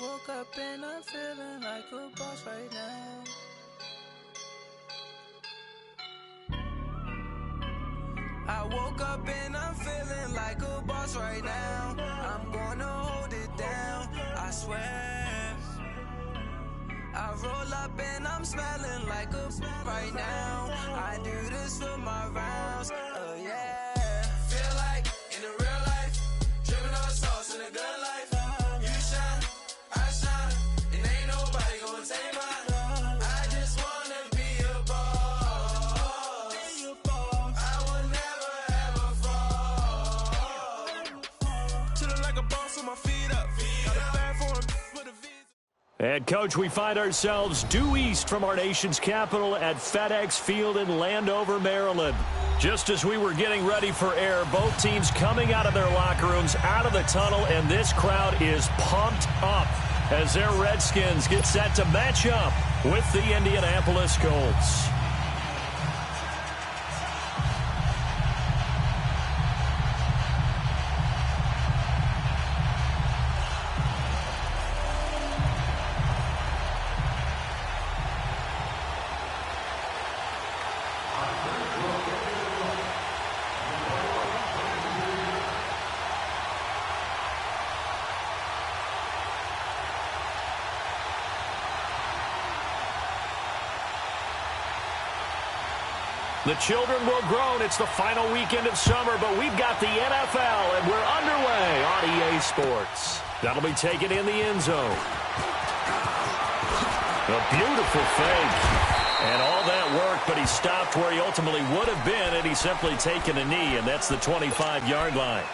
woke up and I'm feeling like a boss right now. I woke up and I'm feeling like a boss right now. I'm gonna hold it down, I swear. I roll up and I'm smelling like a right now. I do this for my rounds, oh yeah. Feel like in the real life, dripping on sauce in a good life. You shine, I shine, and ain't nobody gonna take mine. I just wanna be a boss. I will never ever fall. Chillin' like a boss with my feet up. Got a bag for him with a visa. And, Coach, we find ourselves due east from our nation's capital at FedEx Field in Landover, Maryland. Just as we were getting ready for air, both teams coming out of their locker rooms, out of the tunnel, and this crowd is pumped up as their Redskins get set to match up with the Indianapolis Colts. The children will groan. It's the final weekend of summer, but we've got the NFL, and we're underway on EA Sports. That'll be taken in the end zone. A beautiful fake. And all that work, but he stopped where he ultimately would have been had he simply taken a knee, and that's the 25-yard line.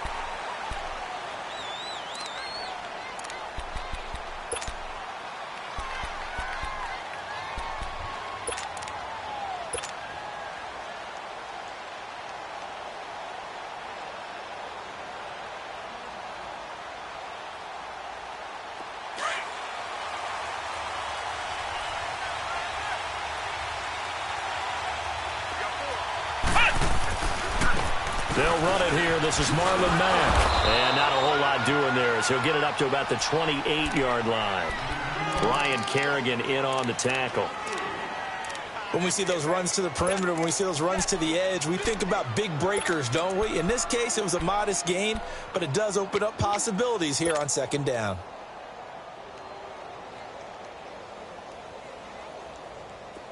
They'll run it here. This is Marlon Mack. And not a whole lot doing there as he'll get it up to about the 28-yard line. Ryan Kerrigan in on the tackle. When we see those runs to the perimeter, when we see those runs to the edge, we think about big breakers, don't we? In this case, it was a modest gain, but it does open up possibilities here on second down.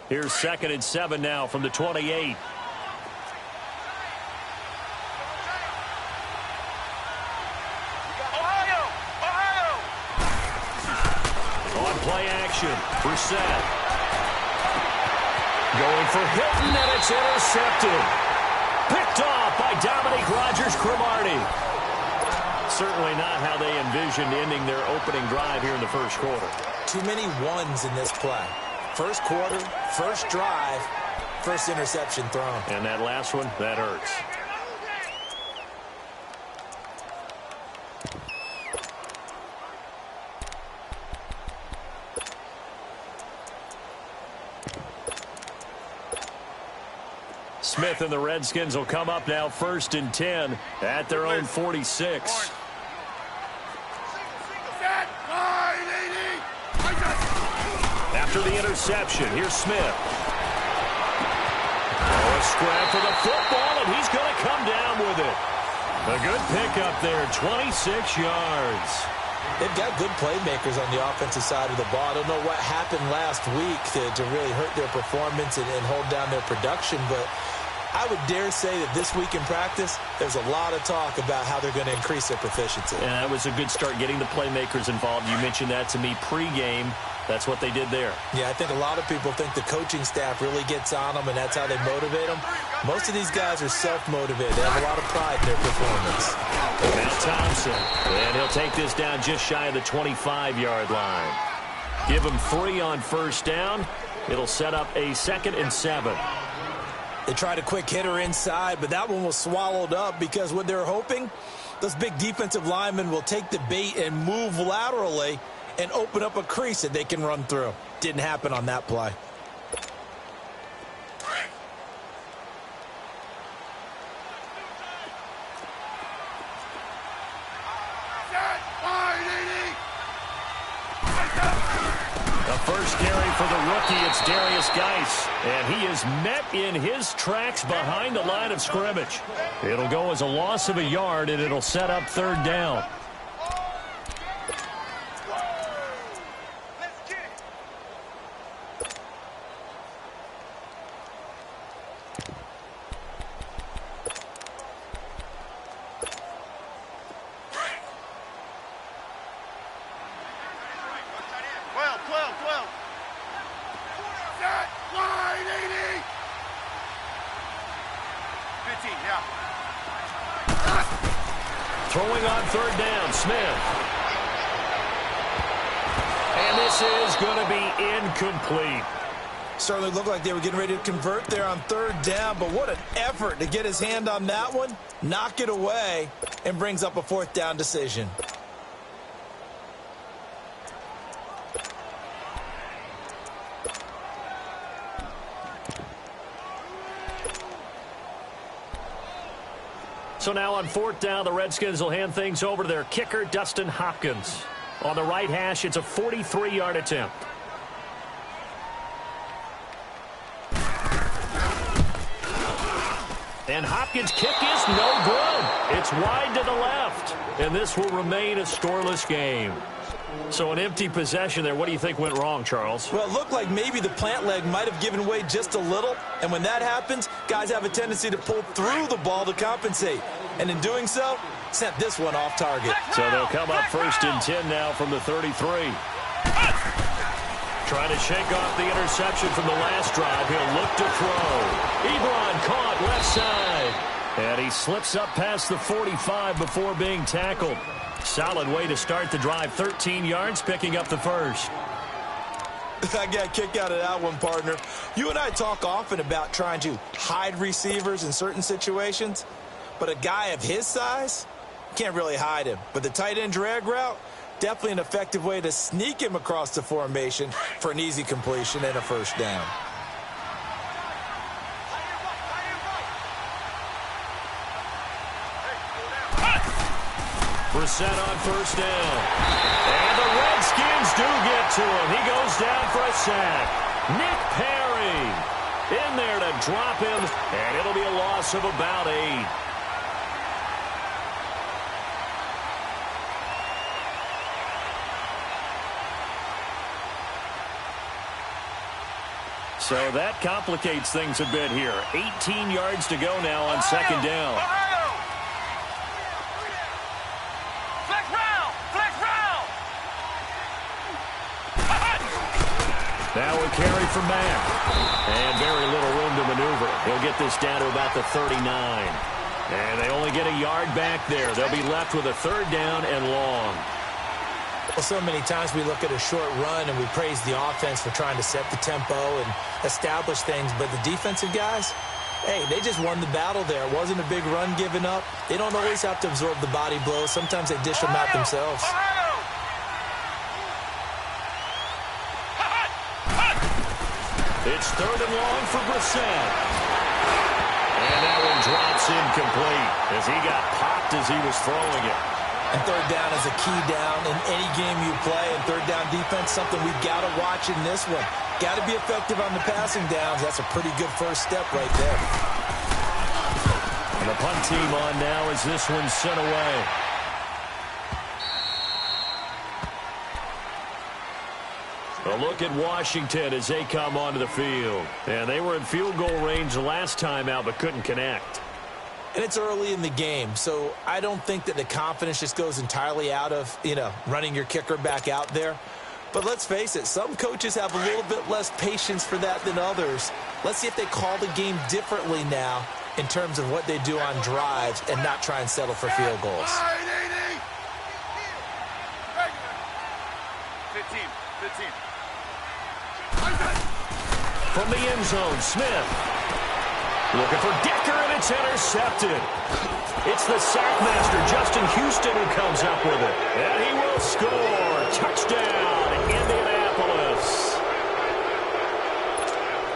Here's 2nd and 7 now from the 28. Play action. Brissett. Going for Hilton, and it's intercepted. Picked off by Dominique Rodgers-Cromartie. Certainly not how they envisioned ending their opening drive here in the first quarter. Too many ones in this play. First quarter, first drive, first interception thrown. And that last one, that hurts. Smith and the Redskins will come up now 1st and 10 at their own 46. After the interception, here's Smith. Oh, a scrap for the football, and he's going to come down with it. A good pickup there, 26 yards. They've got good playmakers on the offensive side of the ball. I don't know what happened last week to really hurt their performance and hold down their production, but I would dare say that this week in practice, there's a lot of talk about how they're going to increase their proficiency. And that was a good start getting the playmakers involved. You mentioned that to me pregame. That's what they did there. Yeah, I think a lot of people think the coaching staff really gets on them, and that's how they motivate them. Most of these guys are self-motivated. They have a lot of pride in their performance. Now Thompson, and he'll take this down just shy of the 25-yard line. Give him 3 on first down. It'll set up a 2nd and 7. They tried a quick hitter inside, but that one was swallowed up because what they're hoping, those big defensive linemen will take the bait and move laterally and open up a crease that they can run through. Didn't happen on that play. First carry for the rookie, it's Darius Geis. And he is met in his tracks behind the line of scrimmage. It'll go as a loss of a yard, and it'll set up third down. Throwing on third down, Smith. And this is going to be incomplete. Certainly looked like they were getting ready to convert there on third down, but what an effort to get his hand on that one, knock it away, and brings up a fourth down decision. So now on fourth down, the Redskins will hand things over to their kicker, Dustin Hopkins. On the right hash, it's a 43-yard attempt. And Hopkins' kick is no good. It's wide to the left. And this will remain a scoreless game. So an empty possession there. What do you think went wrong, Charles? Well, it looked like maybe the plant leg might have given way just a little. And when that happens, guys have a tendency to pull through the ball to compensate. And in doing so, sent this one off target. So they'll come up first and 10 now from the 33. Trying to shake off the interception from the last drive. He'll look to throw. Ebron caught left side. And he slips up past the 45 before being tackled. Solid way to start the drive. 13 yards, picking up the first. I got a kick out of that one, partner. You and I talk often about trying to hide receivers in certain situations. But a guy of his size, can't really hide him. But the tight end drag route, definitely an effective way to sneak him across the formation for an easy completion and a first down. Brissett on first down. And the Redskins do get to him. He goes down for a sack. Nick Perry in there to drop him, and it'll be a loss of about 8. So that complicates things a bit here. 18 yards to go now on second down. Now a carry from Mack. And very little room to maneuver. He'll get this down to about the 39. And they only get a yard back there. They'll be left with a third down and long. Well, so many times we look at a short run and we praise the offense for trying to set the tempo and establish things. But the defensive guys, hey, they just won the battle there. It wasn't a big run given up. They don't always have to absorb the body blows. Sometimes they dish them out themselves. It's third and long for Brissett. And that one drops incomplete as he got popped as he was throwing it. And third down is a key down in any game you play. And third down defense, something we've got to watch in this one. Got to be effective on the passing downs. That's a pretty good first step right there. And the punt team on now as this one's sent away. A look at Washington as they come onto the field. And they were in field goal range the last time out but couldn't connect. And it's early in the game, so I don't think that the confidence just goes entirely out of, running your kicker back out there. But let's face it, some coaches have a little bit less patience for that than others. Let's see if they call the game differently now in terms of what they do on drives and not try and settle for field goals. 15. From the end zone, Smith. Looking for Decker, and it's intercepted. It's the sackmaster, Justin Houston, who comes up with it. And he will score. Touchdown, Indianapolis.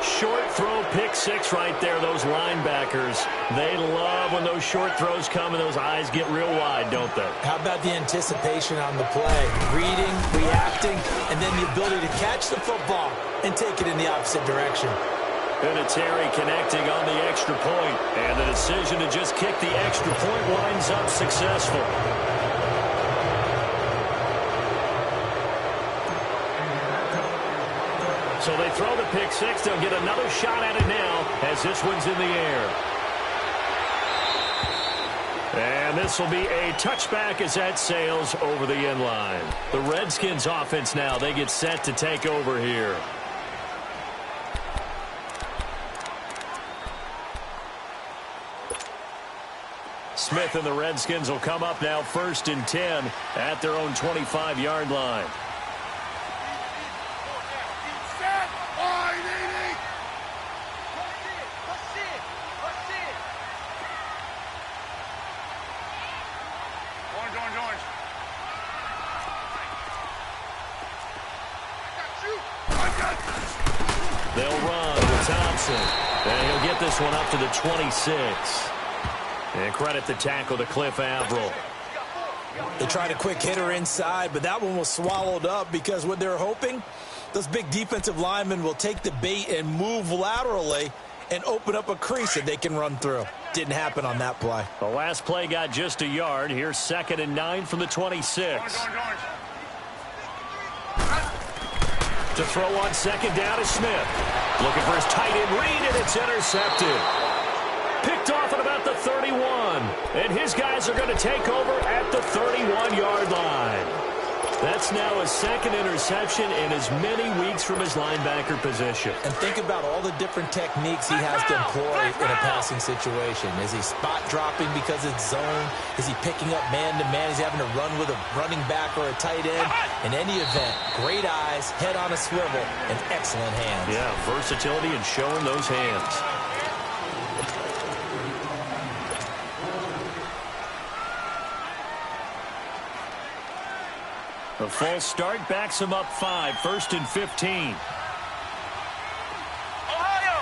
Short throw, pick 6 right there, those linebackers. They love when those short throws come and those eyes get real wide, don't they? How about the anticipation on the play? Reading, reacting, and then the ability to catch the football and take it in the opposite direction. Vinatieri connecting on the extra point, and the decision to just kick the extra point winds up successful. So they throw the pick six. They'll get another shot at it now as this one's in the air. And this will be a touchback as that sails over the end line. The Redskins offense now, they get set to take over here. Smith and the Redskins will come up now 1st and 10 at their own 25-yard line. They'll run with Thompson. And he'll get this one up to the 26. And credit the tackle to Cliff Averill. They tried a quick hitter inside, but that one was swallowed up because what they're hoping, those big defensive linemen will take the bait and move laterally and open up a crease that they can run through. Didn't happen on that play. The last play got just a yard. Here's 2nd and 9 from the 26. To throw on 2nd down to Smith. Looking for his tight end read, and it's intercepted. Picked off at about the 31. And his guys are going to take over at the 31-yard line. That's now his 2nd interception in as many weeks from his linebacker position. And think about all the different techniques he has to employ in a passing situation. Is he spot dropping because it's zone? Is he picking up man-to-man? Is he having to run with a running back or a tight end? In any event, great eyes, head on a swivel, and excellent hands. Yeah, versatility and showing those hands. The false start backs him up 5, 1st and 15. Ohio!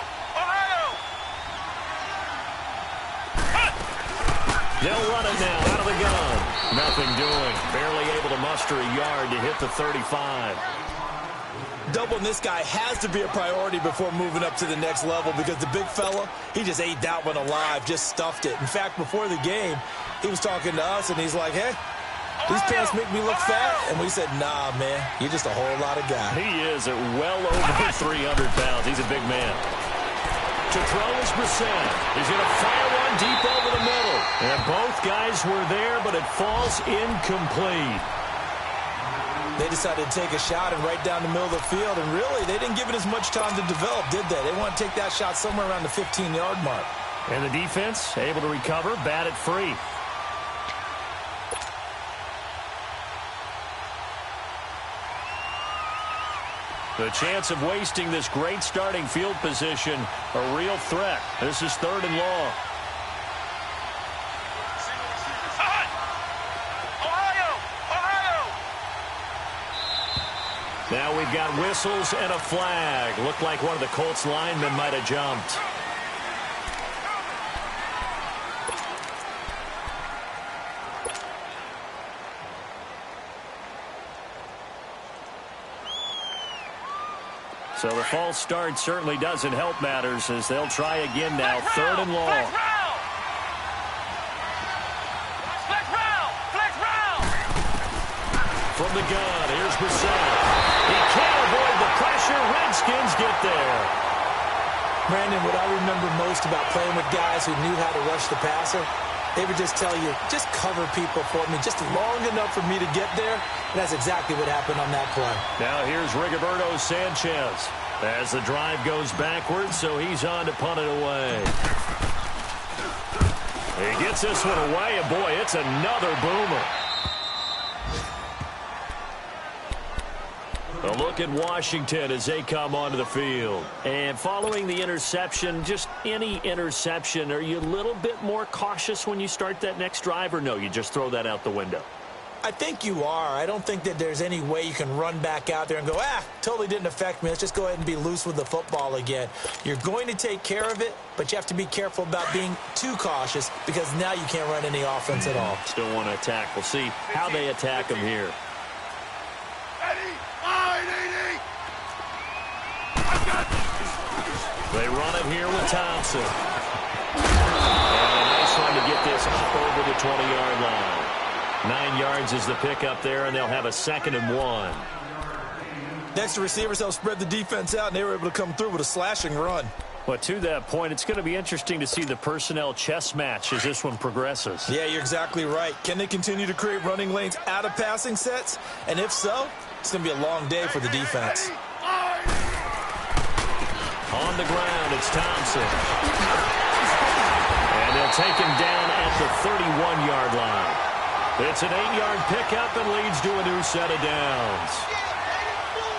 They'll run it now out of the gun. Nothing doing. Barely able to muster a yard to hit the 35. Doubling this guy has to be a priority before moving up to the next level because the big fella, he just ate that one alive, just stuffed it. In fact, before the game, he was talking to us, and he's like, hey, these pants make me look fat. And we said, nah, man, you're just a whole lot of guy. He is at well over 300 pounds. He's a big man. To throw is Brissett. He's going to fire one deep over the middle. And both guys were there, but it falls incomplete. They decided to take a shot and right down the middle of the field. And really, they didn't give it as much time to develop, did they? They want to take that shot somewhere around the 15-yard mark. And the defense able to recover, bat it free. The chance of wasting this great starting field position, a real threat. This is 3rd and long. Ohio! Now we've got whistles and a flag. Looked like one of the Colts linemen might have jumped. So the false start certainly doesn't help matters as they'll try again now. 3rd and long. From the gun, here's Brissett. He can't avoid the pressure. Redskins get there. Brandon, what I remember most about playing with guys who knew how to rush the passer, they would just tell you, just cover people for me, just long enough for me to get there. And that's exactly what happened on that play. Now here's Rigoberto Sanchez as the drive goes backwards, so he's on to punt it away. He gets this one away, and boy, it's another boomer. A look at Washington as they come onto the field. And following the interception, just any interception, are you a little bit more cautious when you start that next drive, or no, you just throw that out the window? I think you are. I don't think that there's any way you can run back out there and go, totally didn't affect me. Let's just go ahead and be loose with the football again. You're going to take care of it, but you have to be careful about being too cautious because now you can't run any offense at all. Still want to attack. We'll see how they attack him here. They run it here with Thompson. And a nice run to get this up over the 20-yard line. 9 yards is the pickup there, and they'll have a 2nd and 1. Next, the receivers help spread the defense out, and they were able to come through with a slashing run. But to that point, it's going to be interesting to see the personnel chess match as this one progresses. Yeah, you're exactly right. Can they continue to create running lanes out of passing sets? And if so, it's going to be a long day for the defense. On the ground, it's Thompson. And they'll take him down at the 31-yard line. It's an 8-yard pickup and leads to a new set of downs.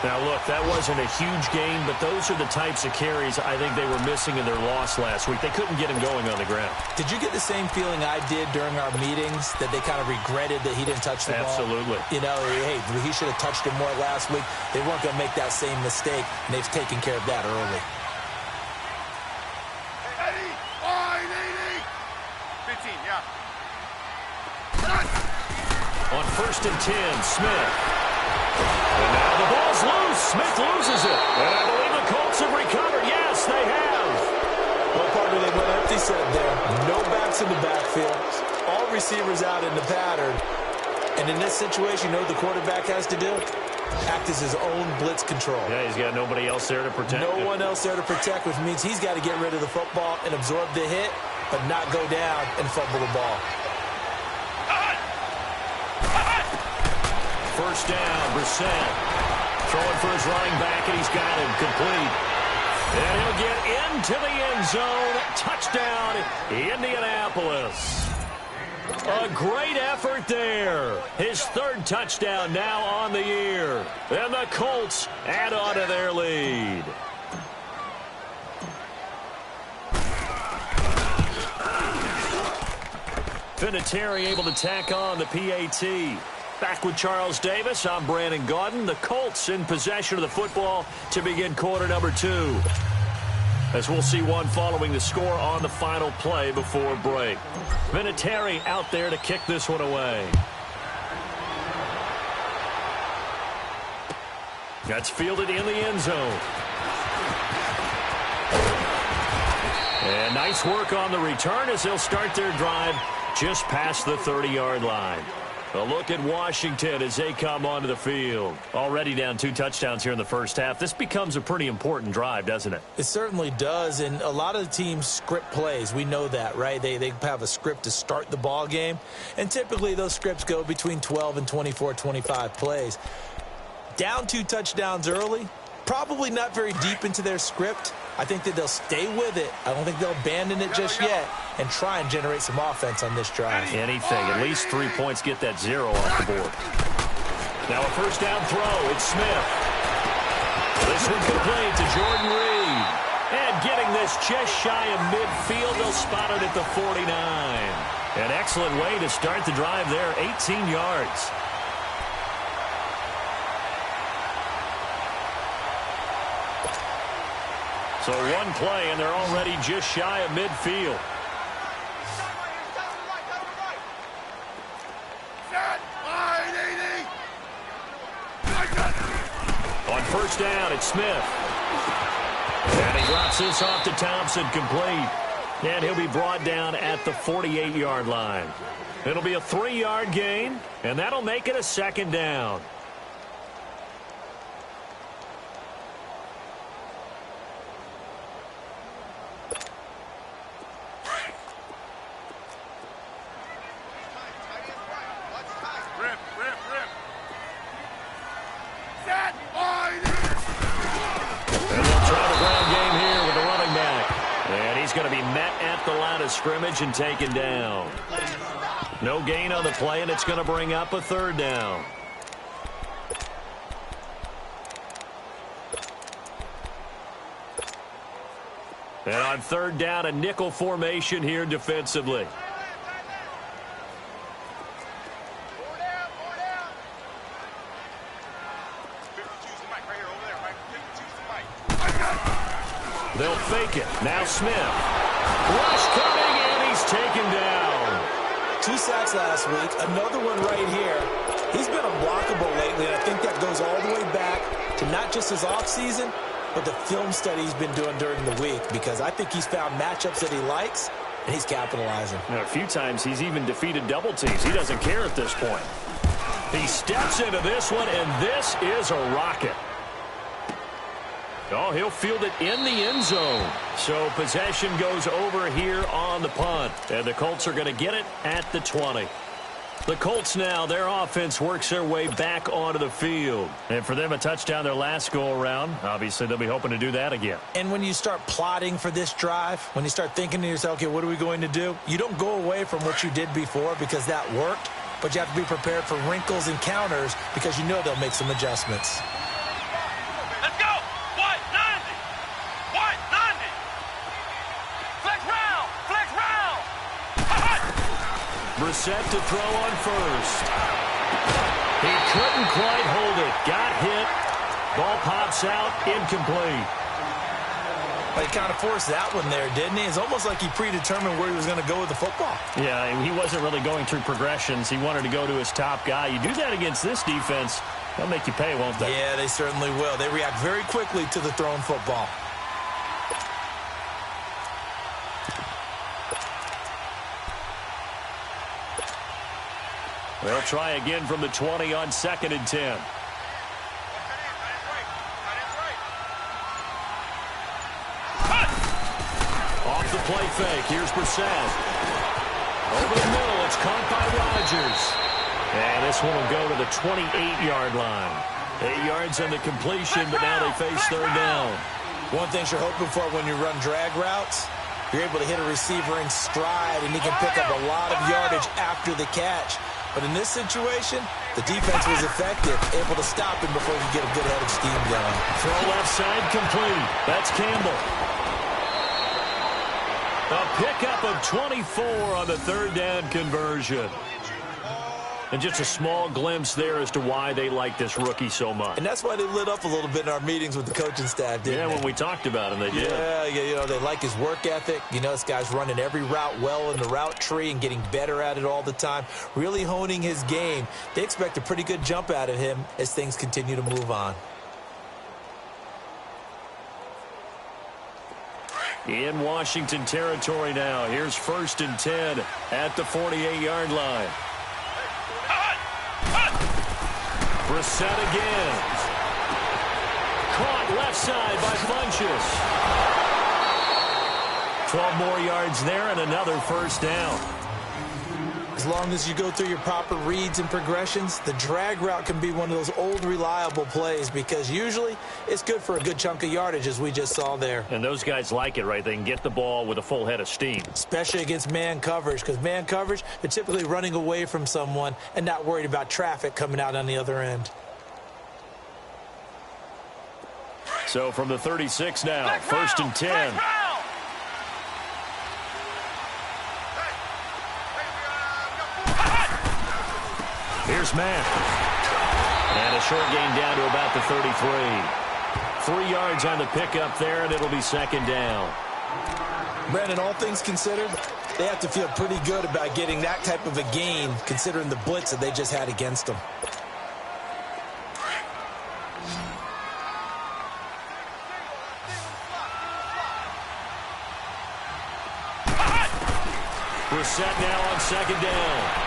Now, look, that wasn't a huge gain, but those are the types of carries I think they were missing in their loss last week. They couldn't get him going on the ground. Did you get the same feeling I did during our meetings, that they kind of regretted that he didn't touch the ball? Absolutely. You know, hey, he should have touched it more last week. They weren't going to make that same mistake, and they've taken care of that early. 15, yeah. On 1st and 10, Smith. And now the ball's loose. Smith loses it. And I believe the Colts have recovered. Yes, they have. Well, partner, they went empty set there. No backs in the backfield. All receivers out in the pattern. And in this situation, you know what the quarterback has to do? Act as his own blitz control. Yeah, he's got nobody else there to protect him. No one else there to protect, which means he's got to get rid of the football and absorb the hit, but not go down and fumble the ball. First down, Brissett. Throwing for his running back, and he's got him complete. And he'll get into the end zone. Touchdown, Indianapolis. A great effort there. His 3rd touchdown now on the year. And the Colts add on to their lead. Vinatieri able to tack on the PAT. Back with Charles Davis, I'm Brandon Gaudin. The Colts in possession of the football to begin quarter number 2. As we'll see one following the score on the final play before break. Vinatieri out there to kick this one away. That's fielded in the end zone. And nice work on the return as they'll start their drive just past the 30-yard line. A look at Washington as they come onto the field. Already down 2 touchdowns here in the first half. This becomes a pretty important drive, doesn't it? It certainly does, and a lot of the teams script plays. We know that, right? They have a script to start the ball game, and typically those scripts go between 12 and 24, 25 plays. Down 2 touchdowns early, probably not very deep into their script. I think that they'll stay with it. I don't think they'll abandon it just yet and try and generate some offense on this drive. Anything. At least 3 points, get that 0 off the board. Now a first down throw. It's Smith. This one complete to Jordan Reed. And getting this just shy of midfield. They'll spot it at the 49. An excellent way to start the drive there. 18 yards. So one play, and they're already just shy of midfield. On first down, it's Smith. And he drops this off to Thompson, complete. And he'll be brought down at the 48-yard line. It'll be a 3-yard gain, and that'll make it a 2nd down. Scrimmage and taken down. No gain on the play, and it's going to bring up a 3rd down. And on 3rd down, a nickel formation here defensively. They'll fake it. Now Smith. Rush coming, and he's taken down. 2 sacks last week. Another one right here. He's been unblockable lately, and I think that goes all the way back to not just his offseason, but the film study he's been doing during the week, because I think he's found matchups that he likes, and he's capitalizing. A few times he's even defeated double teams. He doesn't care at this point. He steps into this one, and this is a rocket. Oh, he'll field it in the end zone. So possession goes over here on the punt, and the Colts are going to get it at the 20. The Colts now, their offense works their way back onto the field. And for them, a touchdown their last go-around. Obviously, they'll be hoping to do that again. And when you start plotting for this drive, when you start thinking to yourself, okay, what are we going to do? You don't go away from what you did before because that worked, but you have to be prepared for wrinkles and counters because you know they'll make some adjustments. Let's go! White 90! White 90! Flex round! Flex round! Brissett to throw on first. He couldn't quite hold it. Got hit. Ball pops out. Incomplete. But he kind of forced that one there, didn't he? It's almost like he predetermined where he was going to go with the football. Yeah, he wasn't really going through progressions. He wanted to go to his top guy. You do that against this defense, they'll make you pay, won't they? Yeah, they certainly will. They react very quickly to the thrown football. They'll try again from the 20 on 2nd and 10. Off the play fake. Here's Brissett. Over the middle. It's caught by Rodgers. And this one will go to the 28-yard line. 8 yards on the completion, but now they face 3rd down. One thing you're hoping for when you run drag routes, you're able to hit a receiver in stride, and he can pick up a lot of yardage after the catch. But in this situation, the defense was effective, able to stop him before he could get a good head of steam going. Throw left side complete. That's Campbell. A pickup of 24 on the 3rd down conversion. And just a small glimpse there as to why they like this rookie so much. And that's why they lit up a little bit in our meetings with the coaching staff, didn't they? Yeah, when we talked about him, they did. Yeah, you know, they like his work ethic. You know, this guy's running every route well in the route tree and getting better at it all the time, really honing his game. They expect a pretty good jump out of him as things continue to move on. In Washington territory now. Here's 1st and 10 at the 48-yard line. Brissett again. Caught left side by Funchess. 12 more yards there and another 1st down. As long as you go through your proper reads and progressions, the drag route can be one of those old reliable plays because usually it's good for a good chunk of yardage, as we just saw there. And those guys like it, right? They can get the ball with a full head of steam. Especially against man coverage, because man coverage, they're typically running away from someone and not worried about traffic coming out on the other end. So from the 36 now, 1st and 10. Here's Matt. And a short gain down to about the 33. 3 yards on the pickup there, and it'll be 2nd down. Brandon, all things considered, they have to feel pretty good about getting that type of a gain, considering the blitz that they just had against them. Brissett now on 2nd down.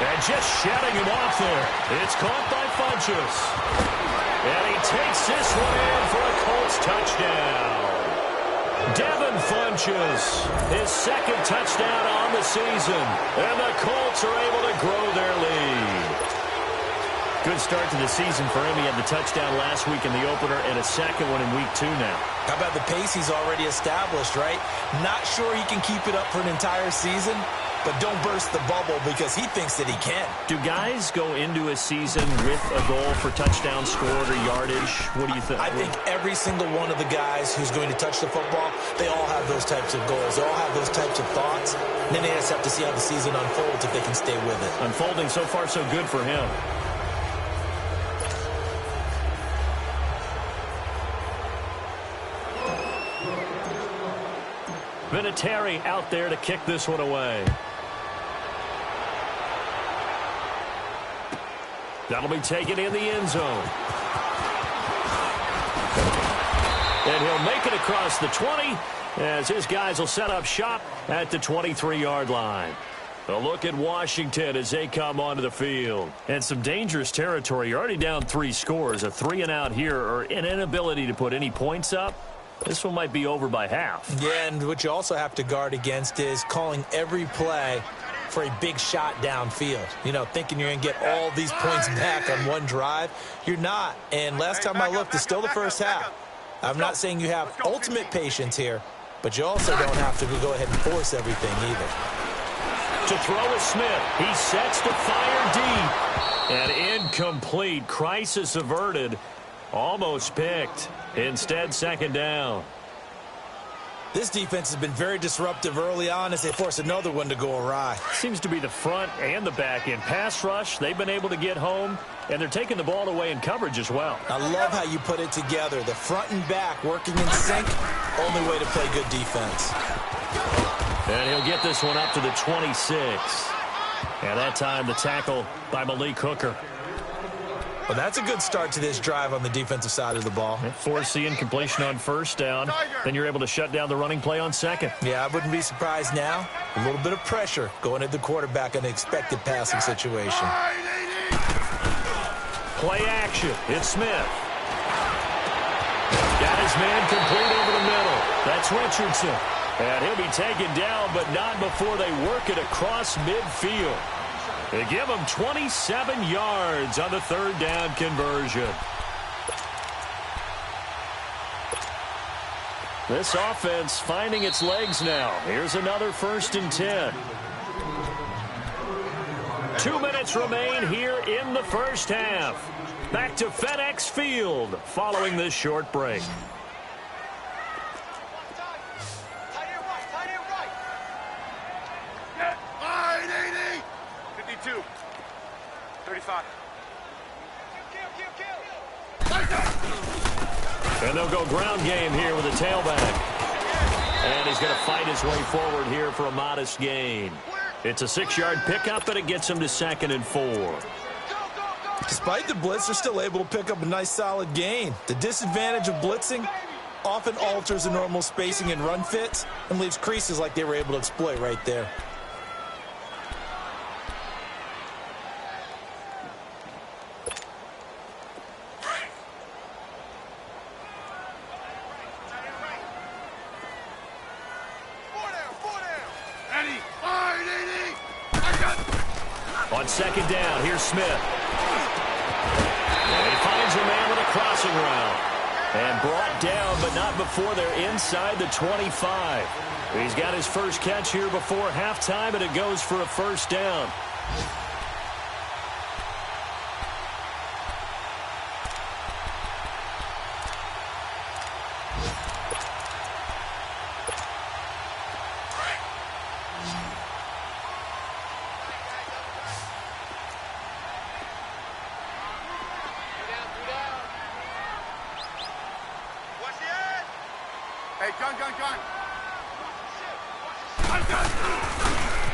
And just shutting him off there. It's caught by Funchess. And he takes this one in for a Colts touchdown. Devin Funchess, his 2nd touchdown on the season. And the Colts are able to grow their lead. Good start to the season for him. He had the touchdown last week in the opener and a 2nd one in week 2 now. How about the pace he's already established, right? Not sure he can keep it up for an entire season, but don't burst the bubble because he thinks that he can. Do guys go into a season with a goal for touchdown scored or yardage? What do you think? I think every single one of the guys who's going to touch the football, they all have those types of goals. They all have those types of thoughts. And then they just have to see how the season unfolds if they can stay with it. Unfolding so far so good for him. Vinatieri out there to kick this one away. That'll be taken in the end zone. And he'll make it across the 20 as his guys will set up shop at the 23-yard line. A look at Washington as they come onto the field. And some dangerous territory. You're already down 3 scores. A 3-and-out here or an inability to put any points up. This one might be over by half. Yeah, and what you also have to guard against is calling every play for a big shot downfield. You know, thinking you're going to get all these points back on one drive. You're not. And last time I looked, it's still the first half. I'm not saying you have ultimate patience here, but you also don't have to go ahead and force everything either. To throw is Smith. He sets to fire deep. And incomplete. Crisis averted. Almost picked. Instead, second down. This defense has been very disruptive early on as they force another one to go awry. Seems to be the front and the back end. Pass rush, they've been able to get home, and they're taking the ball away in coverage as well. I love how you put it together. The front and back working in sync. Only way to play good defense. And he'll get this one up to the 26. And that time the tackle by Malik Hooker. Well, that's a good start to this drive on the defensive side of the ball. Force the incompletion on first down. Then you're able to shut down the running play on second. Yeah, I wouldn't be surprised now. A little bit of pressure going at the quarterback in an expected passing situation. Play action. It's Smith. Got his man complete over the middle. That's Richardson. And he'll be taken down, but not before they work it across midfield. They give him 27 yards on the third down conversion. This offense finding its legs now. Here's another 1st and 10. 2 minutes remain here in the first half. Back to FedEx Field following this short break. And they'll go ground game here with a tailback. And he's going to fight his way forward here for a modest gain. It's a 6-yard pickup, and it gets him to 2nd and 4. Despite the blitz, they're still able to pick up a nice solid gain. The disadvantage of blitzing often alters the normal spacing and run fits and leaves creases like they were able to exploit right there. On second down, here's Smith. And he finds a man with a crossing route. And brought down, but not before they're inside the 25. He's got his first catch here before halftime, and it goes for a first down.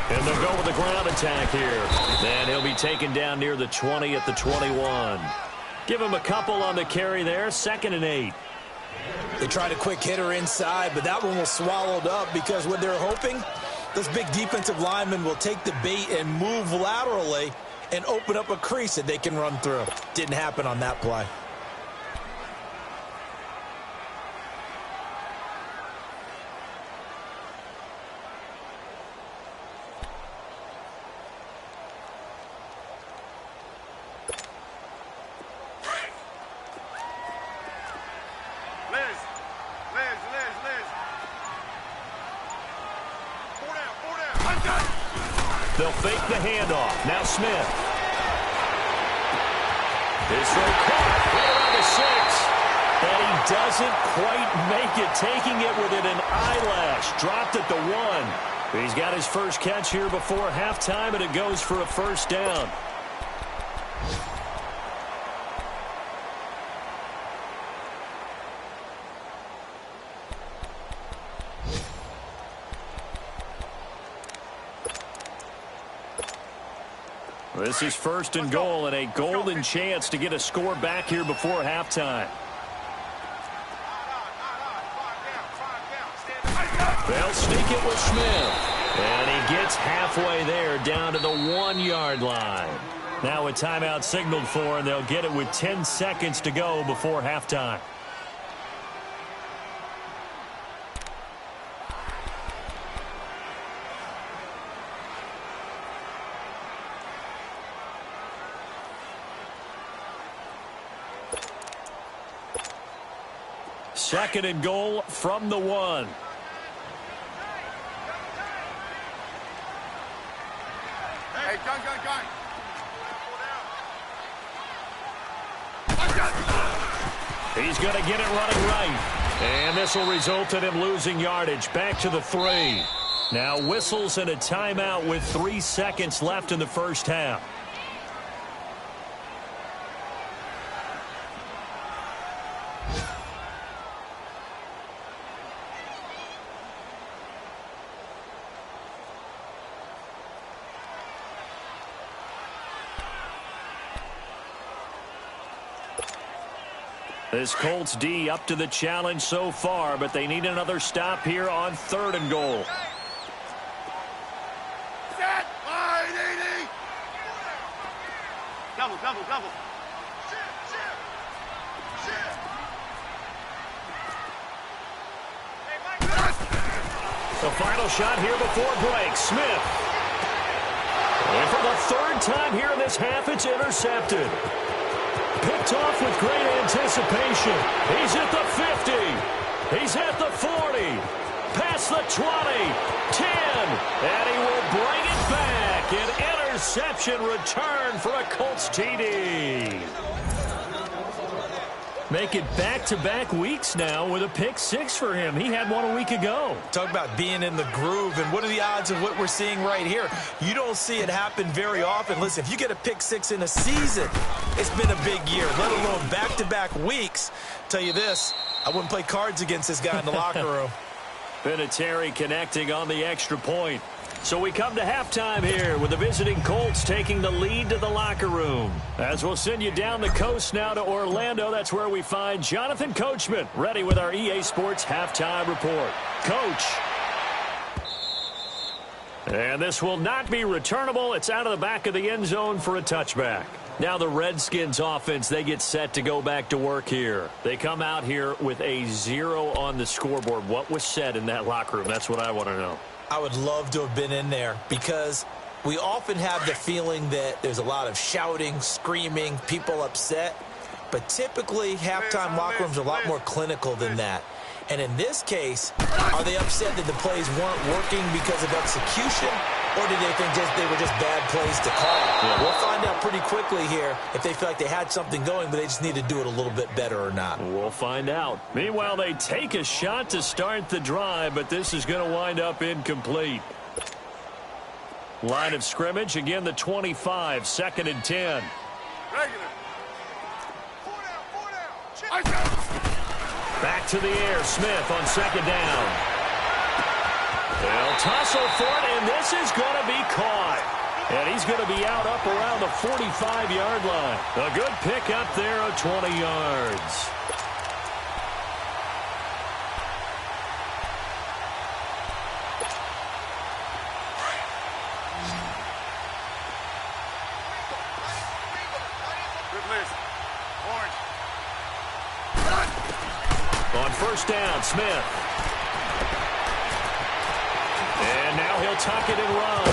And they'll go with the ground attack here. And he'll be taken down near the 20 at the 21. Give him a couple on the carry there. 2nd and 8. They tried a quick hitter inside, but that one was swallowed up because what they're hoping, this big defensive lineman will take the bait and move laterally and open up a crease that they can run through. Didn't happen on that play. They'll fake the handoff. Now Smith. His throw caught right around the 6. And he doesn't quite make it, taking it within an eyelash. Dropped at the 1. He's got his first catch here before halftime, and it goes for a first down. This is 1st and goal and a golden chance to get a score back here before halftime. They'll sneak it with Smith. And he gets halfway there down to the 1-yard line. Now a timeout signaled for, and they'll get it with 10 seconds to go before halftime. Second and goal from the 1. Hey, gun. He's going to get it running right. And this will result in him losing yardage. Back to the 3. Now whistles and a timeout with 3 seconds left in the first half. This Colts D up to the challenge so far, but they need another stop here on 3rd and goal. Set! Line, 80! Double. The final shot here before break. Smith. And for the 3rd time here in this half, it's intercepted. Picked off with great anticipation. He's at the 50. He's at the 40. Past the 20. 10. And he will bring it back. An interception return for a Colts TD. Make it back-to-back weeks now with a pick 6 for him. He had one a week ago. Talk about being in the groove, and what are the odds of what we're seeing right here? You don't see it happen very often. Listen, if you get a pick 6 in a season, it's been a big year, let alone back-to-back weeks. Tell you this, I wouldn't play cards against this guy in the locker room. Vinatieri connecting on the extra point. So we come to halftime here with the visiting Colts taking the lead to the locker room. As we'll send you down the coast now to Orlando, that's where we find Jonathan Coachman ready with our EA Sports halftime report. Coach. And this will not be returnable. It's out of the back of the end zone for a touchback. Now the Redskins offense, they get set to go back to work here. They come out here with a 0 on the scoreboard. What was said in that locker room? That's what I want to know. I would love to have been in there because we often have the feeling that there's a lot of shouting, screaming, people upset. But typically, halftime locker rooms are a lot more clinical than that. And in this case, are they upset that the plays weren't working because of execution? Or did they think they were just bad plays to call? Yeah. We'll find out pretty quickly here if they feel like they had something going, but they just need to do it a little bit better or not. We'll find out. Meanwhile, they take a shot to start the drive, but this is going to wind up incomplete. Line of scrimmage, again the 25, 2nd and 10. Regular. 4 down. Back to the air, Smith on 2nd down. They'll tussle for it, and this is going to be caught. And he's going to be out up around the 45-yard line. A good pick up there of 20 yards. On 1st down, Smith. And now he'll tuck it and run.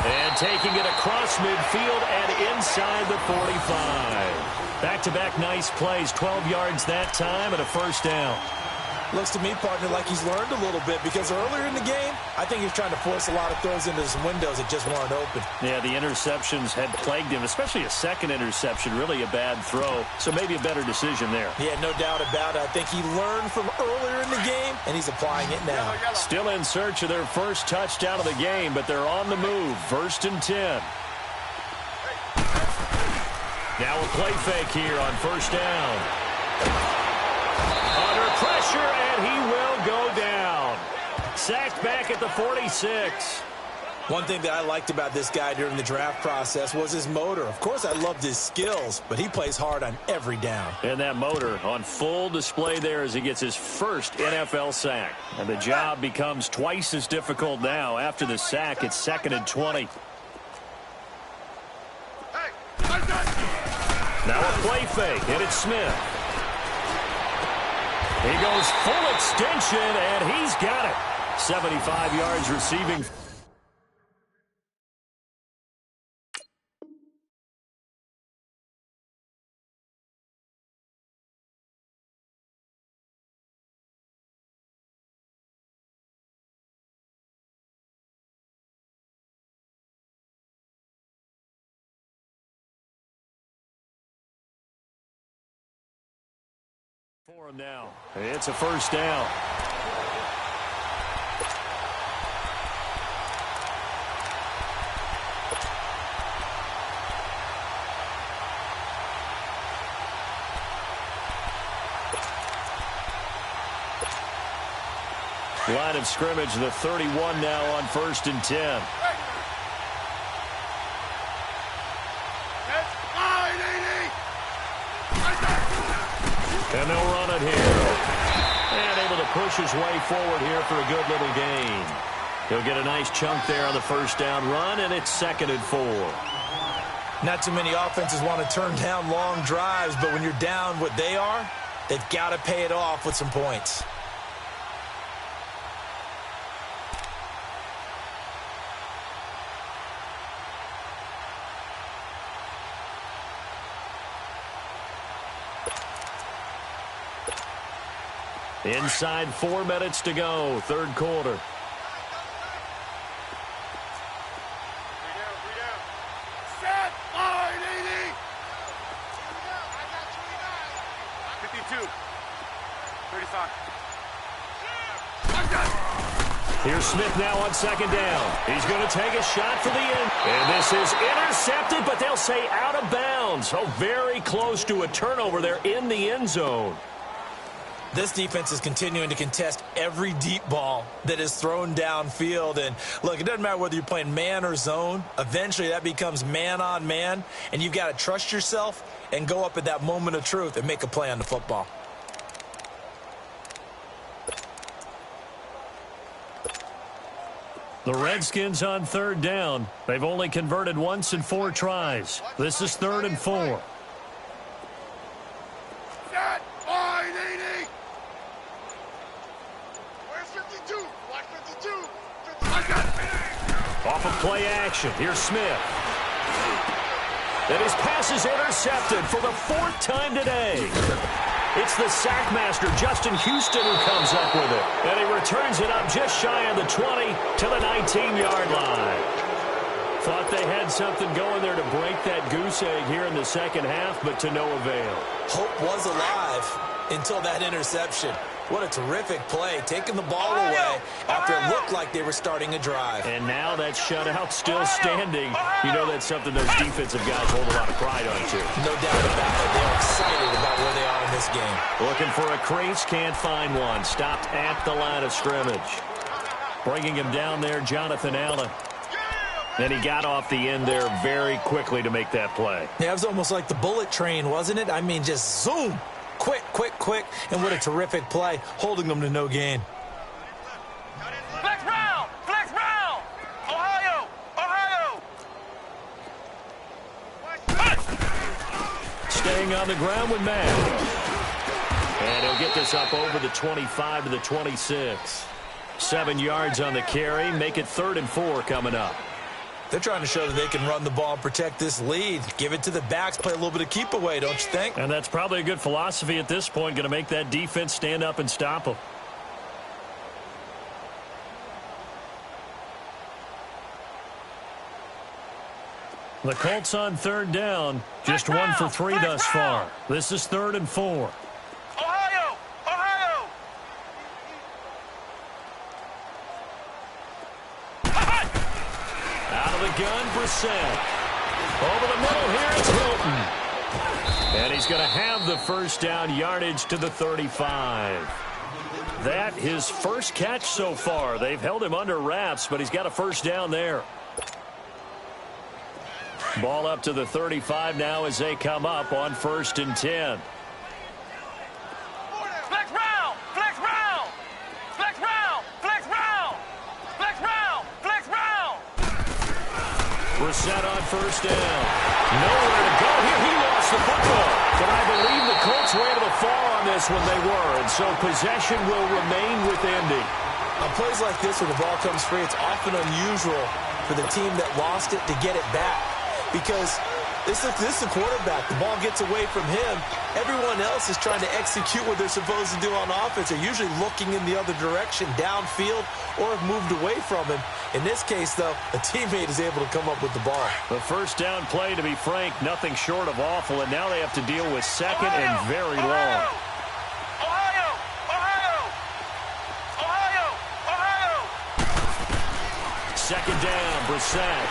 And taking it across midfield and inside the 45. Back-to-back nice plays, 12 yards that time and a 1st down. Looks to me, partner, like he's learned a little bit because earlier in the game, I think he's trying to force a lot of throws into some windows that just weren't open. Yeah, the interceptions had plagued him, especially a 2nd interception, really a bad throw. So maybe a better decision there. Yeah, no doubt about it. I think he learned from earlier in the game, and he's applying it now. Still in search of their first touchdown of the game, but they're on the move. 1st and 10. Now a play fake here on 1st down. Under pressure, and he will go down. Sacked back at the 46. One thing that I liked about this guy during the draft process was his motor. Of course, I loved his skills, but he plays hard on every down. And that motor on full display there as he gets his first NFL sack. And the job becomes twice as difficult now. After the sack, it's 2nd and 20. Now a play fake, and it's Smith. He goes full extension, and he's got it. 75 yards receiving. For him now. It's a first down. Line of scrimmage, the 31 now on 1st and 10. And they'll run it here. And able to push his way forward here for a good little gain. He'll get a nice chunk there on the first down run, and it's 2nd and 4. Not too many offenses want to turn down long drives, but when you're down what they are, they've got to pay it off with some points. Inside 4 minutes to go, third quarter. Set, line, 80. 52. 35. Here's Smith now on 2nd down. He's going to take a shot for the end. And this is intercepted, but they'll say out of bounds. Oh, very close to a turnover there in the end zone. This defense is continuing to contest every deep ball that is thrown downfield. And, look, it doesn't matter whether you're playing man or zone. Eventually, that becomes man on man. And you've got to trust yourself and go up at that moment of truth and make a play on the football. The Redskins on 3rd down. They've only converted once in 4 tries. This is 3rd and 4. Set, line, 80. Where's 52? Watch 52. Off of play action. Here's Smith. And his pass is intercepted for the 4th time today. It's the sack master, Justin Houston, who comes up with it. And he returns it up just shy of the 20 to the 19-yard line. Thought they had something going there to break that goose egg here in the second half, but to no avail. Hope was alive until that interception. What a terrific play, taking the ball away after it looked like they were starting a drive. And now that shutout still standing. You know that's something those defensive guys hold a lot of pride on, too. No doubt about it. They're excited about where they are in this game. Looking for a crease, can't find one. Stopped at the line of scrimmage. Bringing him down there, Jonathan Allen. And he got off the end there very quickly to make that play. Yeah, it was almost like the bullet train, wasn't it? I mean, just zoom. Quick, quick, quick. And what a terrific play, holding them to no gain. Flex round! Flex round! Ohio! Ohio! Staying on the ground with Madden. And he'll get this up over the 25 to the 26. 7 yards on the carry. Make it 3rd and 4 coming up. They're trying to show that they can run the ball and protect this lead. Give it to the backs, play a little bit of keep away, don't you think? And that's probably a good philosophy at this point, going to make that defense stand up and stop them. The Colts on 3rd down, just 1 for 3 thus far. This is 3rd and 4. Ohio! Ohio! Out of the gun, Brissett. Over the middle here, it's Hilton. And he's going to have the first down, yardage to the 35. that his first catch so far. They've held him under wraps, but he's got a first down there. Ball up to the 35 now as they come up on 1st and 10. Flex round! Flex round! Flex round! Flex round! Flex round! Flex round! Brissett on 1st down. Nowhere to go here. He lost the football. But I believe the Colts were able to fall on this when they were, and so possession will remain with Indy. On plays like this, when the ball comes free, it's often unusual for the team that lost it to get it back. Because this is the quarterback. The ball gets away from him. Everyone else is trying to execute what they're supposed to do on offense. They're usually looking in the other direction, downfield, or have moved away from him. In this case, though, a teammate is able to come up with the ball. The first down play, to be frank, nothing short of awful, and now they have to deal with second and very long. Ohio! Ohio! Ohio! Ohio! Second down, Brissett.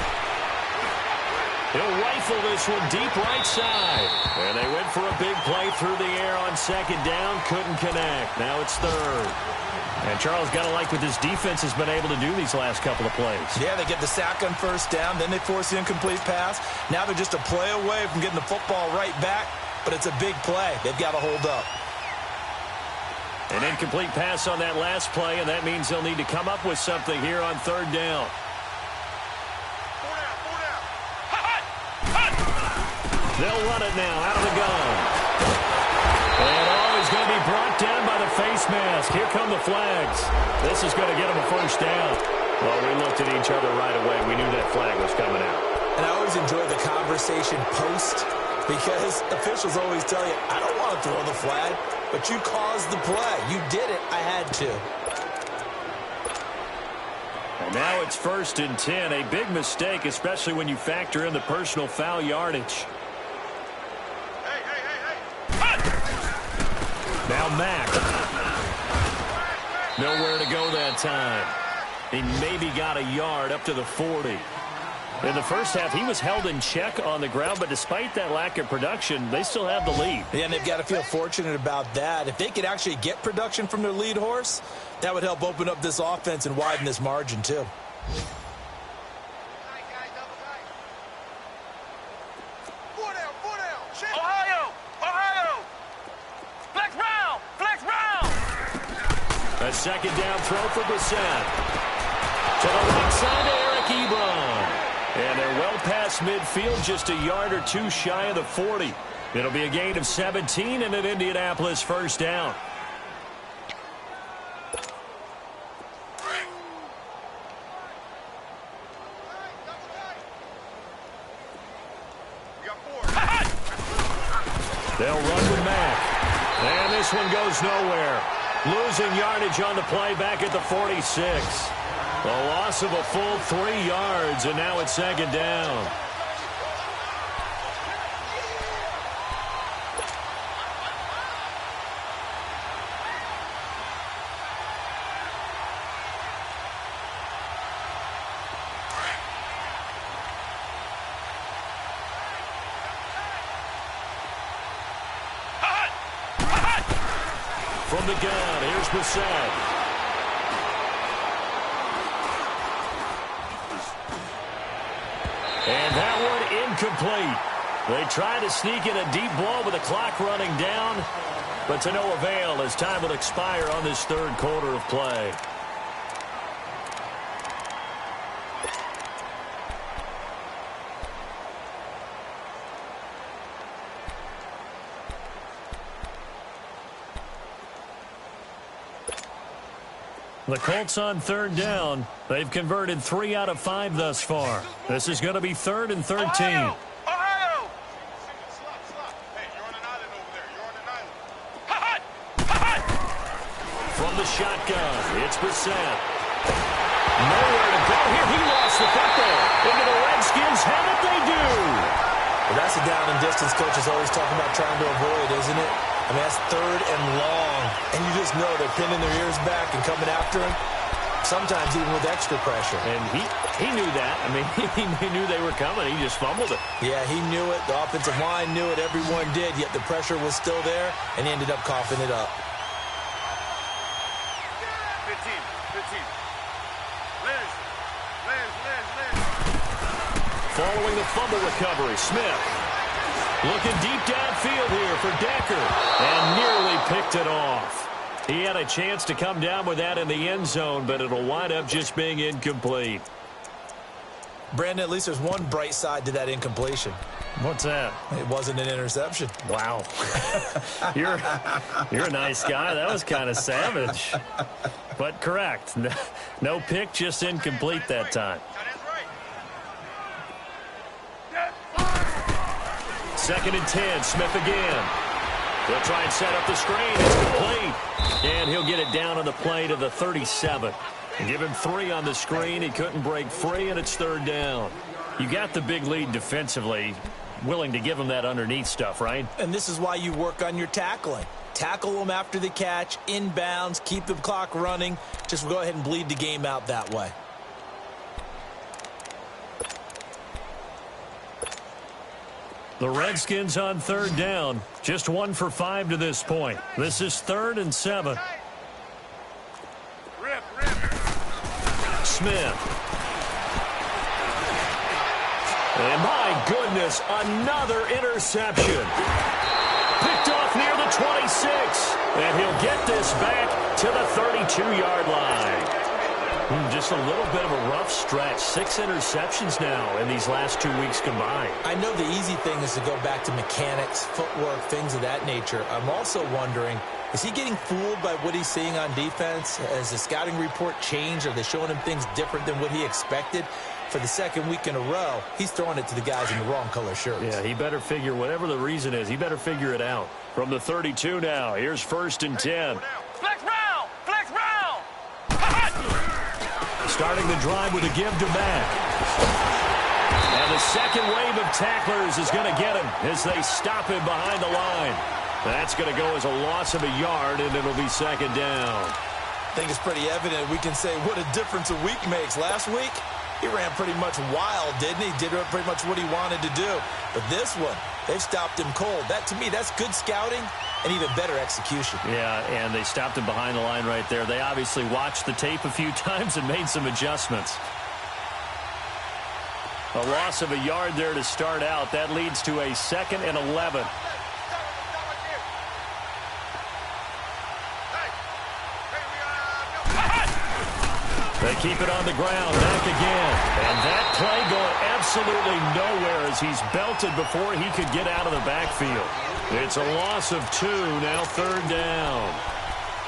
He'll rifle this one deep right side. And they went for a big play through the air on second down. Couldn't connect. Now it's third. And Charles, got to like what this defense has been able to do these last couple of plays. Yeah, they get the sack on first down. Then they force the incomplete pass. Now they're just a play away from getting the football right back. But it's a big play. They've got to hold up. An incomplete pass on that last play, and that means they'll need to come up with something here on third down. They'll run it now out of the gun. And he's going to be brought down by the face mask. Here come the flags. This is going to get him a first down. Well, we looked at each other right away. We knew that flag was coming out. And I always enjoy the conversation post because officials always tell you, I don't want to throw the flag, but you caused the play. You did it. I had to. And now it's 1st and 10. A big mistake, especially when you factor in the personal foul yardage. Now Mack. Nowhere to go that time. He maybe got a yard up to the 40. In the first half, he was held in check on the ground, but despite that lack of production, they still have the lead. Yeah, and they've got to feel fortunate about that. If they could actually get production from their lead horse, that would help open up this offense and widen this margin, too. Ohio! Ohio! Flex round! Flex round! A second down throw for Brissett. To the right side to Eric Ebron. And they're well past midfield, just a yard or two shy of the 40. It'll be a gain of 17 and an Indianapolis first down. They'll run with Mack. And this one goes nowhere. Losing yardage on the play back at the 46. A loss of a full 3 yards, and now it's second down. From the gun, here's Brissett. And that one incomplete. They try to sneak in a deep ball with the clock running down, but to no avail as time will expire on this third quarter of play. The Colts on third down. They've converted 3 out of 5 thus far. This is going to be 3rd and 13. Ohio! Ohio! Hey, you're on an island over there. You're on an island. Hot! Hot! From the shotgun, it's Brissett. Nowhere to go here. He lost the football. Into the Redskins have it, they do. Well, that's a down and distance coach is always talking about trying to avoid, isn't it? I mean, that's 3rd and long. And you just know they're pinning their ears back and coming after him, sometimes even with extra pressure. And he knew that. I mean, he knew they were coming. He just fumbled it. Yeah, he knew it. The offensive line knew it. Everyone did, yet the pressure was still there, and he ended up coughing it up. following the fumble recovery. Smith looking deep downfield here for Decker, and nearly picked it off. He had a chance to come down with that in the end zone, but it'll wind up just being incomplete. Brandon, at least there's one bright side to that incompletion. What's that? It wasn't an interception. Wow. You're a nice guy. That was kind of savage. But correct. No pick, just incomplete that time. Second and 10, Smith again. He'll try and set up the screen. It's complete. And he'll get it down on the play to the 37. Give him 3 on the screen. He couldn't break free, and it's third down. You got the big lead defensively. Willing to give him that underneath stuff, right? And this is why you work on your tackling. Tackle them after the catch, inbounds, keep the clock running. Just go ahead and bleed the game out that way. The Redskins on third down. Just 1 for 5 to this point. This is 3rd and 7. Smith. And my goodness, another interception. Picked off near the 26. And he'll get this back to the 32-yard line. Just a little bit of a rough stretch. 6 interceptions now in these last 2 weeks combined. I know the easy thing is to go back to mechanics, footwork, things of that nature. I'm also wondering, is he getting fooled by what he's seeing on defense? Has the scouting report changed? Are they showing him things different than what he expected? For the second week in a row, he's throwing it to the guys in the wrong color shirts. Yeah, he better figure, whatever the reason is, he better figure it out. From the 32 now, here's 1st and 10. Flex round! Flex round! Starting the drive with a give to Mack. And the second wave of tacklers is going to get him as they stop him behind the line. That's going to go as a loss of a yard, and it'll be 2nd down. I think it's pretty evident. We can say what a difference a week makes. Last week, he ran pretty much wild, didn't he? Did pretty much what he wanted to do. But this one, they've stopped him cold. That, to me, that's good scouting and even better execution. Yeah, and they stopped him behind the line right there. They obviously watched the tape a few times and made some adjustments. A loss of a yard there to start out. That leads to a 2nd and 11. They keep it on the ground. Back again. And that play going absolutely nowhere as he's belted before he could get out of the backfield. It's a loss of 2, now 3rd down.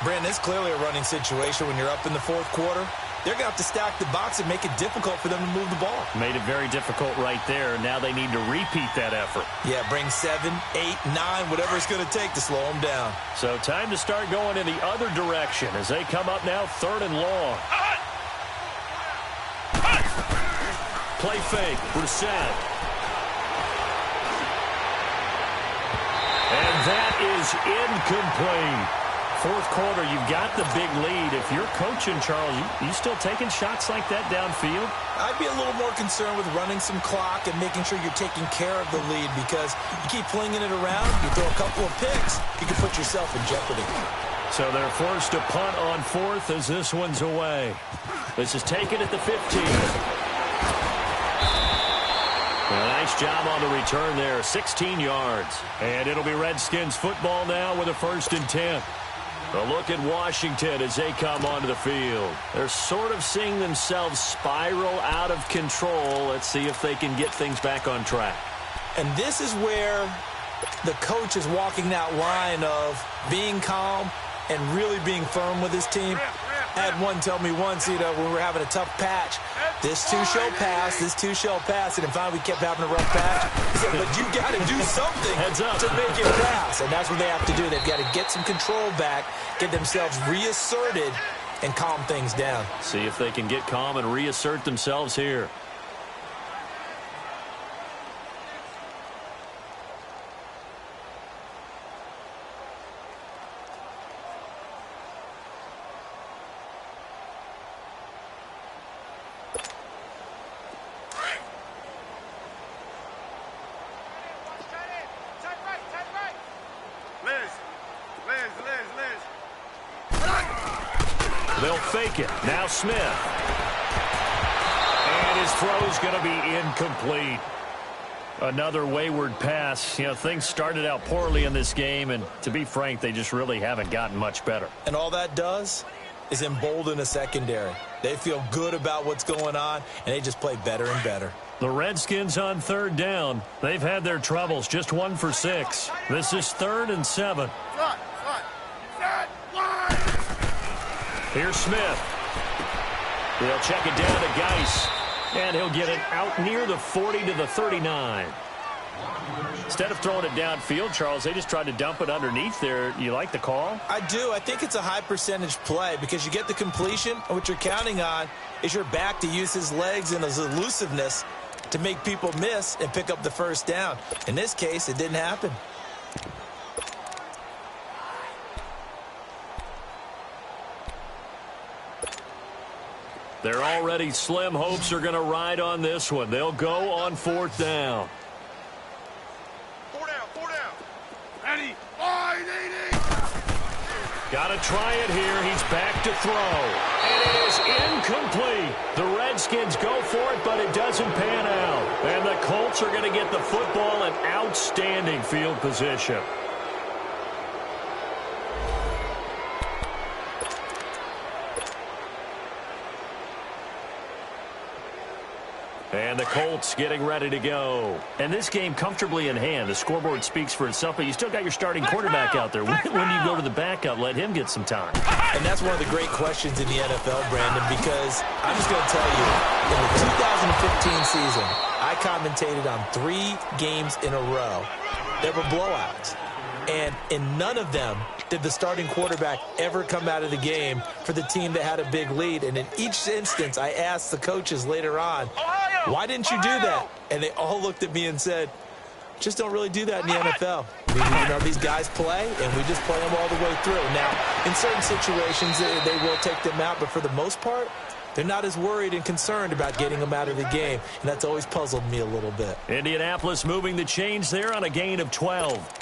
Brandon, it's clearly a running situation when you're up in the 4th quarter. They're going to have to stack the box and make it difficult for them to move the ball. Made it very difficult right there. Now they need to repeat that effort. Yeah, bring 7, 8, 9, whatever it's going to take to slow them down. So time to start going in the other direction as they come up now 3rd and long. Play fake, Brissett. And that is incomplete. 4th quarter, you've got the big lead. If you're coaching, Charles, you still taking shots like that downfield? I'd be a little more concerned with running some clock and making sure you're taking care of the lead, because you keep flinging it around, you throw a couple of picks, you can put yourself in jeopardy. So they're forced to punt on 4th as this one's away. This is taken at the 15. A nice job on the return there, 16 yards. And it'll be Redskins football now with a 1st and 10. A look at Washington as they come onto the field. They're sort of seeing themselves spiral out of control. Let's see if they can get things back on track. And this is where the coach is walking that line of being calm and really being firm with his team. I had one tell me once, when we were having a tough patch, this too shall pass, this too shall pass. And finally we kept having a rough patch. He said, but you got to do something to make it pass. And that's what they have to do. They've got to get some control back, get themselves reasserted, and calm things down. See if they can get calm and reassert themselves here. They'll fake it. Now Smith. And his throw's going to be incomplete. Another wayward pass. You know, things started out poorly in this game, and to be frank, they just really haven't gotten much better. And all that does is embolden a secondary. They feel good about what's going on, and they just play better and better. The Redskins on third down. They've had their troubles, just 1 for 6. This is 3rd and 7. Here's Smith. They'll check it down to Geis, and he'll get it out near the 40 to the 39. Instead of throwing it downfield, Charles, they just tried to dump it underneath there. You like the call? I do. I think it's a high-percentage play because you get the completion, and what you're counting on is your back to use his legs and his elusiveness to make people miss and pick up the first down. In this case, it didn't happen. Their already slim hopes are going to ride on this one. They'll go on 4th down. 4 down, 4 down. Ready. Got to try it here. He's back to throw. And it is incomplete. The Redskins go for it, but it doesn't pan out. And the Colts are going to get the football in outstanding field position. And the Colts getting ready to go. And this game comfortably in hand. The scoreboard speaks for itself, but you still got your starting quarterback out there. When do you go to the backup? Let him get some time. And that's one of the great questions in the NFL, Brandon, because I'm just going to tell you, in the 2015 season, I commentated on 3 games in a row. There were blowouts. And in none of them did the starting quarterback ever come out of the game for the team that had a big lead. And in each instance, I asked the coaches later on, why didn't you do that? And they all looked at me and said, just don't really do that in the NFL. You know, these guys play, and we just play them all the way through. Now, in certain situations, they will take them out, but for the most part, they're not as worried and concerned about getting them out of the game, and that's always puzzled me a little bit. Indianapolis moving the chains there on a gain of 12.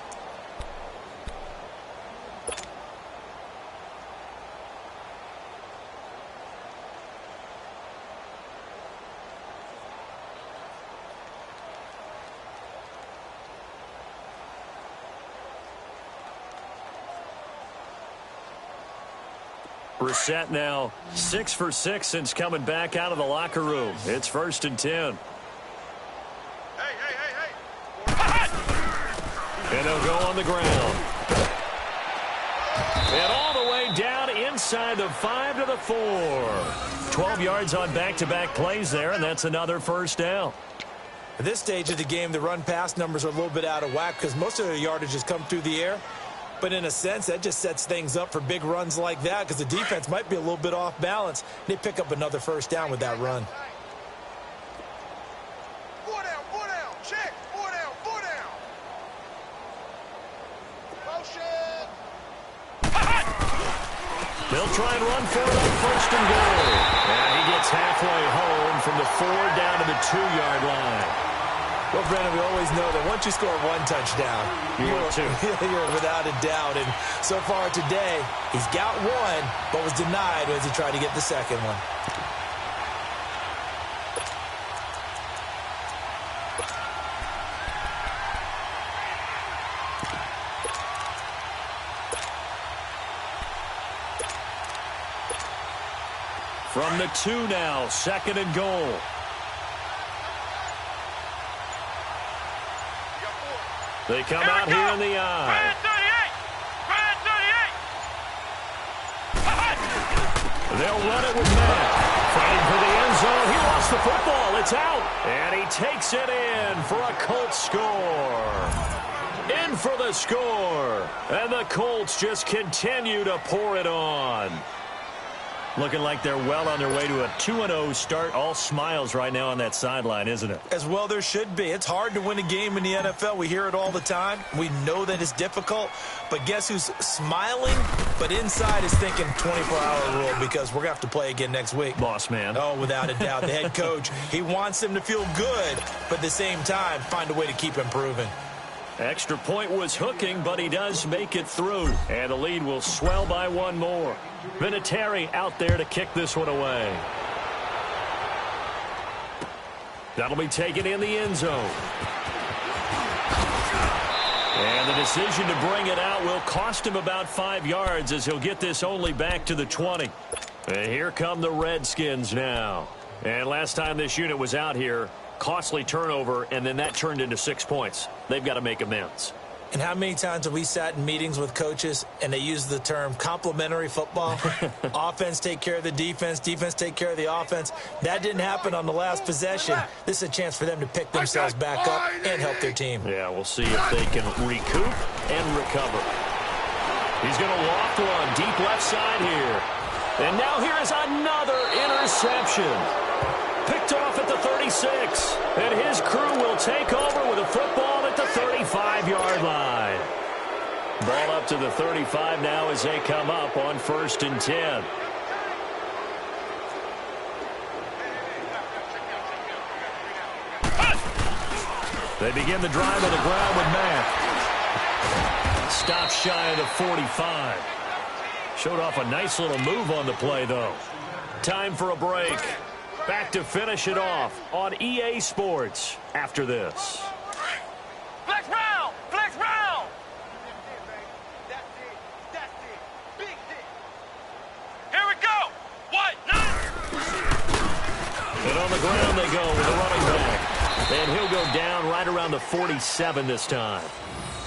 Brissett now 6 for 6 since coming back out of the locker room. It's 1st and 10. Hey. And they'll go on the ground. And all the way down inside the 5 to the 4. 12 yards on back-to-back plays there, and that's another 1st down. At this stage of the game, the run-pass numbers are a little bit out of whack because most of their yardage has come through the air. But in a sense, that just sets things up for big runs like that because the defense might be a little bit off balance. They pick up another 1st down with that run. 4 down, check. 4 down. Motion. They'll try and run for it on 1st and goal. And he gets halfway home from the 4 down to the 2-yard line. Well, Brandon, we always know that once you score 1 touchdown, you're without a doubt. And so far today, he's got 1, but was denied as he tried to get the second one. From the 2 now, 2nd and goal. They come out here in the eye. They'll run it with Matt. Fighting for the end zone. He lost the football. It's out. And he takes it in for a Colts score. In for the score. And the Colts just continue to pour it on. Looking like they're well on their way to a 2-0 start. All smiles right now on that sideline, isn't it? As well there should be. It's hard to win a game in the NFL. We hear it all the time. We know that it's difficult. But guess who's smiling, but inside is thinking 24-hour rule because we're going to have to play again next week. Boss man. Oh, without a doubt. The head coach, he wants them to feel good, but at the same time, find a way to keep improving. Extra point was hooking, but he does make it through. And the lead will swell by 1 more. Vinatieri out there to kick this one away. That'll be taken in the end zone. And the decision to bring it out will cost him about 5 yards as he'll get this only back to the 20. And here come the Redskins now. And last time this unit was out here, costly turnover, and then that turned into 6 points. They've got to make amends. And how many times have we sat in meetings with coaches and they use the term complementary football? Offense take care of the defense, defense take care of the offense. That didn't happen on the last possession. This is a chance for them to pick themselves back up and help their team. Yeah, we'll see if they can recoup and recover. He's going to loft one deep left side here. And now here is another interception. Picked off at the 36. And his crew will take over with a football at the 35-yard line. Ball up to the 35 now as they come up on 1st and 10. They begin the drive on the ground with Matt. Stop shy of the 45. Showed off a nice little move on the play, though. Time for a break. Back to finish it off on EA Sports after this. Flex round! Flex round! Here we go! What? And on the ground they go with a running back. And he'll go down right around the 47 this time.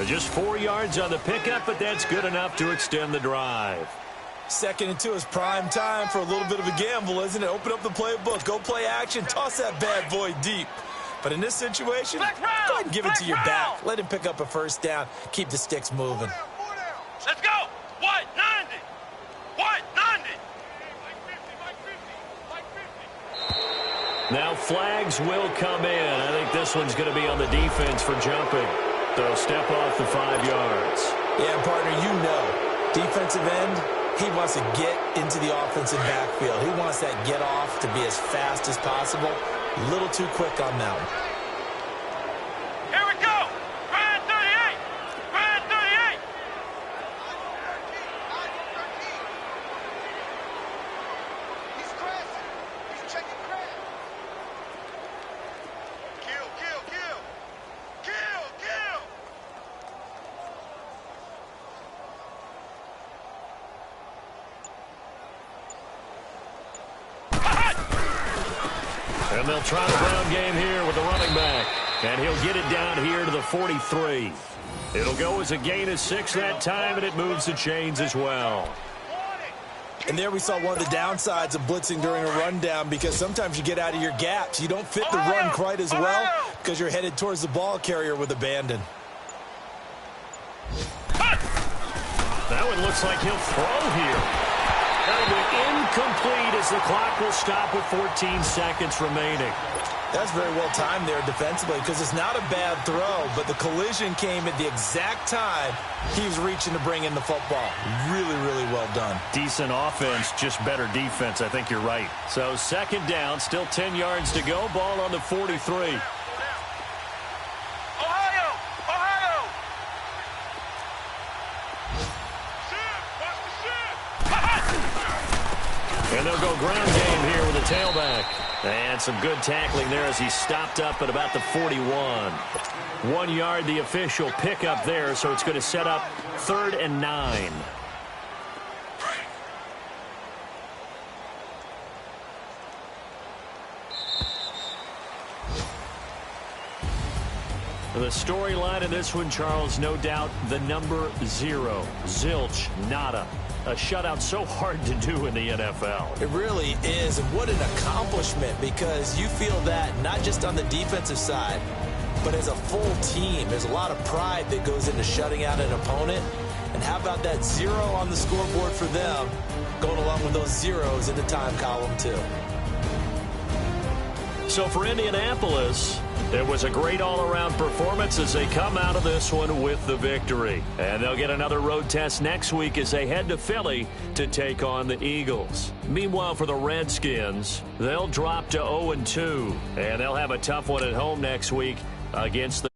Just 4 yards on the pickup, but that's good enough to extend the drive. 2nd and 2 is prime time for a little bit of a gamble, isn't it? Open up the playbook, go play action, toss that bad boy deep. But in this situation, go ahead and give it to your back. Let him pick up a 1st down, keep the sticks moving. Let's go! What? 90! What? 90! Now flags will come in. I think this one's going to be on the defense for jumping. So step off the 5 yards. Yeah, partner, you know, defensive end, he wants to get into the offensive backfield. He wants that get off to be as fast as possible. A little too quick on that one. Here we go! Grand 38! Grand 38! He's crashing. He's checking crash. Kill, kill, kill. Kill, kill. And they'll try the ground game here with the running back. And he'll get it down here to the 43. It'll go as a gain of 6 that time, and it moves the chains as well. And there we saw one of the downsides of blitzing during a rundown, because sometimes you get out of your gaps. You don't fit the run quite as well because you're headed towards the ball carrier with abandon. That one looks like he'll throw here. That'll be incomplete as the clock will stop with 14 seconds remaining. That's very well timed there defensively, because it's not a bad throw, but the collision came at the exact time he was reaching to bring in the football. Really, really well done. Decent offense, just better defense. I think you're right. So 2nd down, still 10 yards to go. Ball on the 43. Ohio! Ohio! And they'll go ground game here with a tailback. And some good tackling there as he stopped up at about the 41. 1 yard, the official pickup there, so it's going to set up 3rd and 9. The storyline of this one, Charles, no doubt the number 0. Zilch, nada. A shutout so hard to do in the NFL. It really is, and what an accomplishment, because you feel that not just on the defensive side, but as a full team. There's a lot of pride that goes into shutting out an opponent. And how about that 0 on the scoreboard for them, going along with those zeros in the time column too. So for Indianapolis, it was a great all-around performance as they come out of this one with the victory. And they'll get another road test next week as they head to Philly to take on the Eagles. Meanwhile, for the Redskins, they'll drop to 0-2, and they'll have a tough one at home next week against the